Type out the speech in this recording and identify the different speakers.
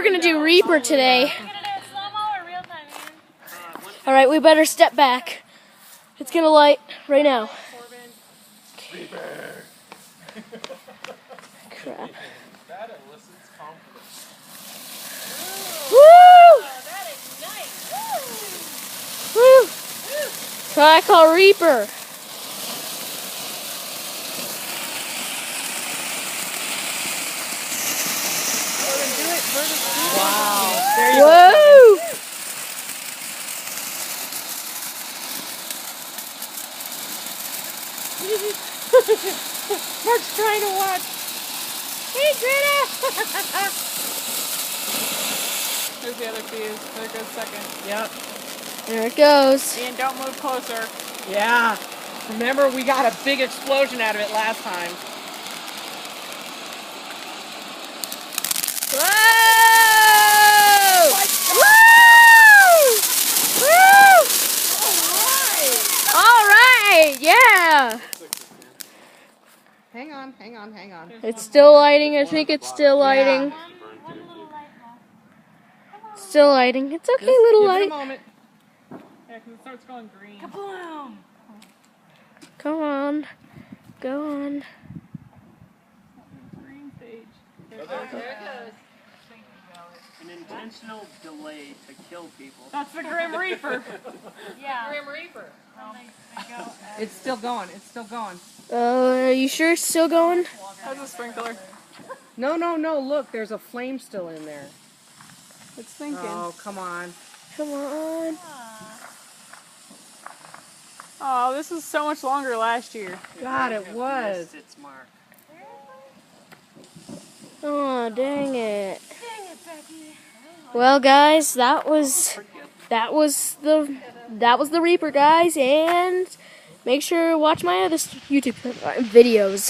Speaker 1: we're gonna do Reaper today. All right, we better step back. It's gonna light right now. Crap. Woo! Woo! So I call Reaper.
Speaker 2: Wow. There you go.
Speaker 1: Whoa!
Speaker 2: Mark's trying to watch. Hey, Greta!
Speaker 3: There's the other fuse. There goes second.
Speaker 2: Yep.
Speaker 1: There it goes.
Speaker 3: Ian, don't move closer.
Speaker 2: Yeah. Remember, we got a big explosion out of it last time.
Speaker 1: Whoa! Woo! Woo! All right, yeah.
Speaker 2: Hang on.
Speaker 1: It's still lighting. I think it's still lighting. Still lighting. It's okay, little
Speaker 2: Give it a
Speaker 1: light.
Speaker 2: moment.
Speaker 3: Yeah, because it starts going green.
Speaker 2: Kaboom!
Speaker 1: Come on. Go on.
Speaker 3: Green stage.
Speaker 2: There it goes.
Speaker 4: An intentional delay to kill people.
Speaker 3: That's the Grim Reaper.
Speaker 5: Yeah.
Speaker 2: Grim Reaper.
Speaker 5: They go
Speaker 2: It's still going.
Speaker 1: Are you sure it's still going?
Speaker 3: That's a sprinkler.
Speaker 2: No. Look, there's a flame still in there.
Speaker 3: It's thinking.
Speaker 2: Oh, come on.
Speaker 1: Come on.
Speaker 3: Oh, this was so much longer last year.
Speaker 2: God, it was.
Speaker 4: Missed its mark.
Speaker 1: Oh, dang it. Well, guys, that was the Reaper, guys, and make sure to watch my other YouTube videos.